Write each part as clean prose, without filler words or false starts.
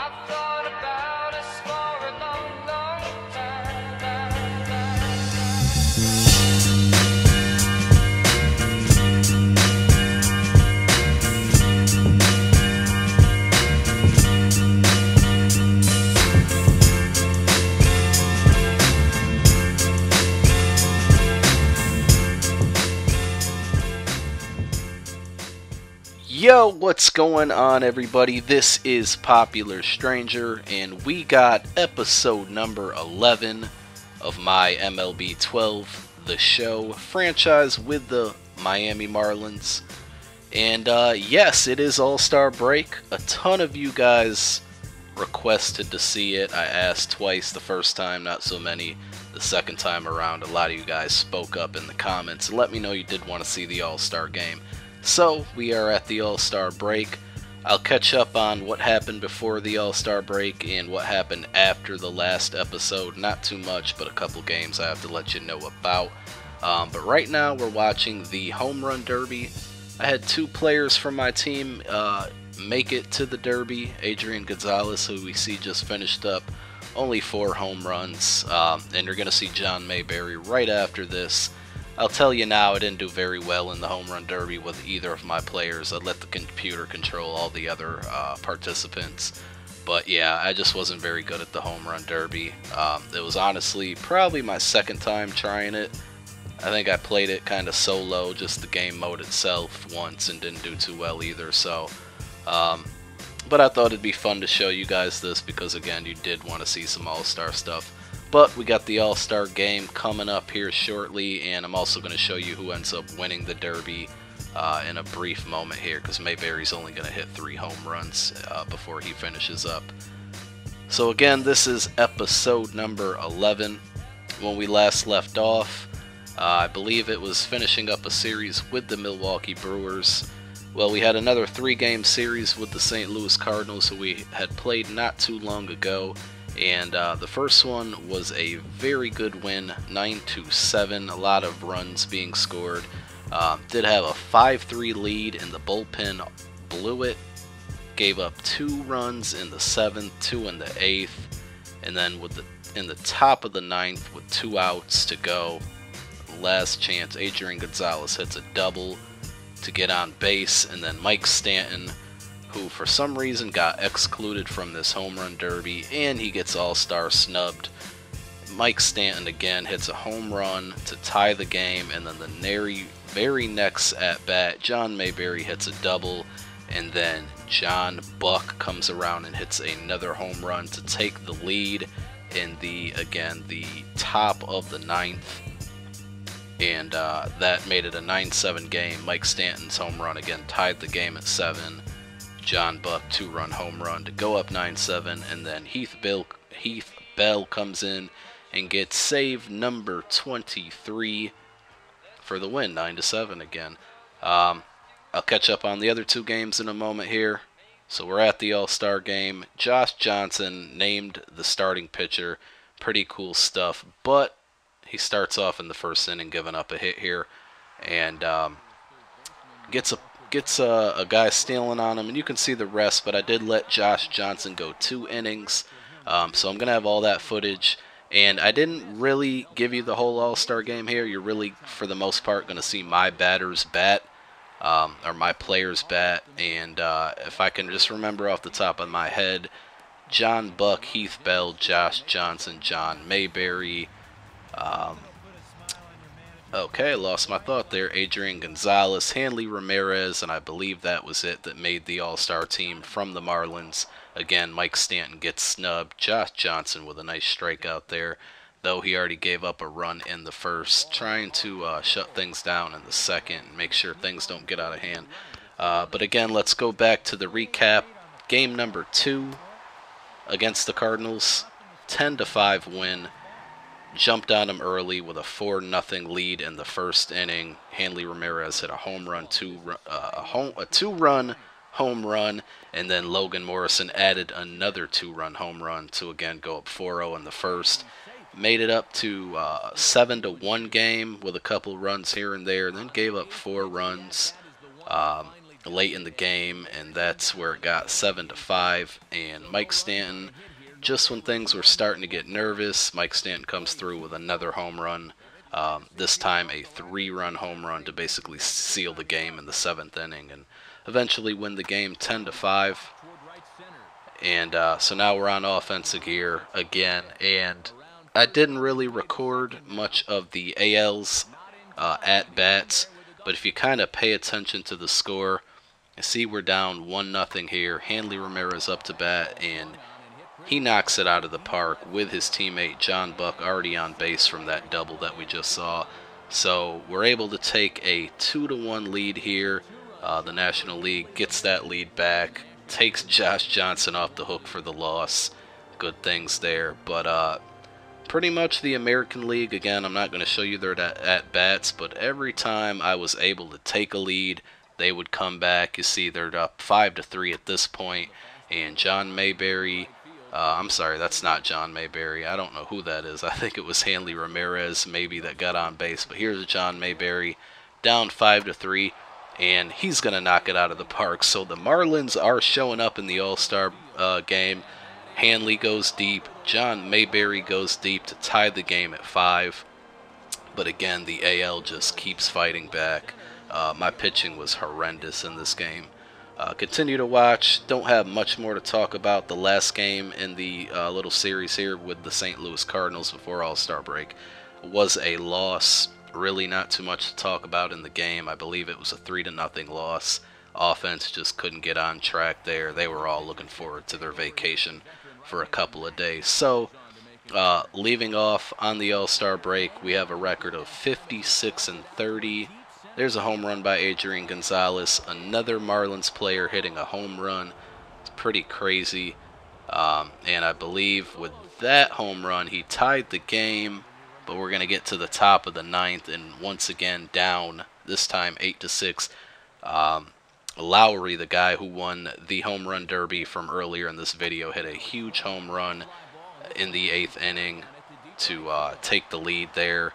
I've thought about us for a long, long time. Yo, what's going on, everybody? This is Popular Stranger, and we got episode number 11 of my MLB 12, the show, franchise with the Miami Marlins. And yes, it is All-Star break. A ton of you guys requested to see it. I asked twice the first time, not so many the second time around. A lot of you guys spoke up in the comments and let me know you did want to see the All-Star game. So, we are at the All-Star break. I'll catch up on what happened before the All-Star break and what happened after the last episode. Not too much, but a couple games I have to let you know about. But right now, we're watching the Home Run Derby. I had two players from my team make it to the Derby. Adrian Gonzalez, who we see just finished up only 4 home runs. And you're going to see John Mayberry right after this. I'll tell you now, I didn't do very well in the Home Run Derby with either of my players. I let the computer control all the other participants. But yeah, I just wasn't very good at the Home Run Derby. It was honestly probably my second time trying it. I think I played it kind of solo, just the game mode itself once, and didn't do too well either. So, but I thought it'd be fun to show you guys this because, again, you did want to see some All-Star stuff. But we got the All-Star game coming up here shortly, and I'm also going to show you who ends up winning the Derby in a brief moment here, because Mayberry's only going to hit 3 home runs before he finishes up. So again, this is episode number 11. When we last left off, I believe it was finishing up a series with the Milwaukee Brewers. Well, we had another 3-game series with the St. Louis Cardinals, who we had played not too long ago. And the first one was a very good win, 9-7, a lot of runs being scored. Did have a 5-3 lead, and the bullpen blew it. Gave up 2 runs in the 7th, 2 in the 8th, and then in the top of the 9th with 2 outs to go, last chance, Adrian Gonzalez hits a double to get on base, and then Mike Stanton, who for some reason got excluded from this Home Run Derby, and he gets All-Star snubbed. Mike Stanton again hits a home run to tie the game, and then the very next at-bat, John Mayberry hits a double, and then John Buck comes around and hits another home run to take the lead in the top of the 9th. And that made it a 9-7 game. Mike Stanton's home run again tied the game at 7. John Buck 2-run home run to go up 9-7, and then Heath Bell comes in and gets save number 23 for the win, 9-7 again. I'll catch up on the other 2 games in a moment here. So we're at the All-Star game. Josh Johnson named the starting pitcher. Pretty cool stuff, but he starts off in the first inning giving up a hit here, and gets a guy stealing on him, and you can see the rest, but I did let Josh Johnson go 2 innings, so I'm going to have all that footage, and I didn't really give you the whole All-Star game here. You're really, for the most part, going to see my batter's bat, or my player's bat, and if I can just remember off the top of my head, John Buck, Heath Bell, Josh Johnson, John Mayberry, okay, I lost my thought there. Adrian Gonzalez, Hanley Ramirez, and I believe that was it that made the All-Star team from the Marlins. Again, Mike Stanton gets snubbed. Josh Johnson with a nice strikeout there, though he already gave up a run in the first, trying to shut things down in the second, make sure things don't get out of hand. But again, let's go back to the recap. Game number 2 against the Cardinals, 10-5 win. Jumped on him early with a 4-0 lead in the first inning. Hanley Ramirez hit a home run, a 2-run home run, and then Logan Morrison added another 2-run home run to again go up 4-0 in the first. Made it up to 7-1 game with a couple runs here and there, and then gave up 4 runs. late in the game, and that's where it got 7-5. And Mike Stanton, just when things were starting to get nervous, Mike Stanton comes through with another home run. This time a 3-run home run to basically seal the game in the 7th inning, and eventually win the game 10-5. And so now we're on offensive gear again, and I didn't really record much of the AL's at bats, but if you kind of pay attention to the score, you see we're down 1-0 here. Hanley Ramirez up to bat, and he knocks it out of the park with his teammate John Buck already on base from that double that we just saw. So we're able to take a 2-1 lead here. The National League gets that lead back, takes Josh Johnson off the hook for the loss. Good things there, but pretty much the American League, again, I'm not going to show you their at-bats, but every time I was able to take a lead, they would come back. You see they're up 5-3 at this point, and John Mayberry, I'm sorry, that's not John Mayberry. I don't know who that is. I think it was Hanley Ramirez maybe that got on base, but here's John Mayberry down 5-3, and he's going to knock it out of the park. So the Marlins are showing up in the All-Star game. Hanley goes deep. John Mayberry goes deep to tie the game at 5. But again, the AL just keeps fighting back. My pitching was horrendous in this game. Continue to watch. Don't have much more to talk about. The last game in the little series here with the St. Louis Cardinals before All-Star break was a loss. Really not too much to talk about in the game. I believe it was a 3-0 loss. Offense just couldn't get on track there. They were all looking forward to their vacation for a couple of days. So, leaving off on the All-Star break, we have a record of 56-30. There's a home run by Adrian Gonzalez. Another Marlins player hitting a home run. It's pretty crazy. And I believe with that home run, he tied the game. But we're going to get to the top of the 9th, and once again down, this time 8-6. Lowry, the guy who won the home run derby from earlier in this video, hit a huge home run in the 8th inning to take the lead there.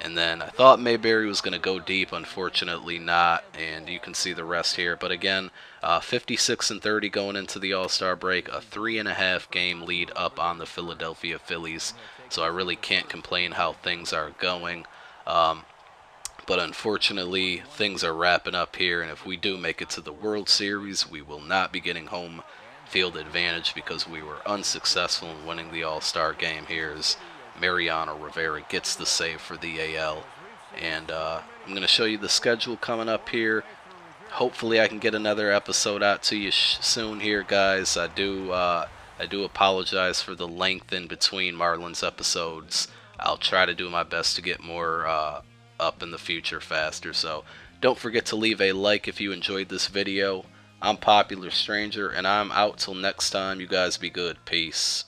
And then I thought Mayberry was going to go deep, unfortunately not, and you can see the rest here. But again, 56-30 going into the All-Star break, a 3.5 game lead up on the Philadelphia Phillies. So I really can't complain how things are going. But unfortunately, things are wrapping up here, and if we do make it to the World Series, we will not be getting home field advantage because we were unsuccessful in winning the All-Star game here as Mariano Rivera gets the save for the AL. And I'm going to show you the schedule coming up here. Hopefully I can get another episode out to you soon here, guys. I do apologize for the length in between Marlins episodes. I'll try to do my best to get more up in the future faster. So don't forget to leave a like if you enjoyed this video. I'm Popular Stranger, and I'm out till next time. You guys be good. Peace.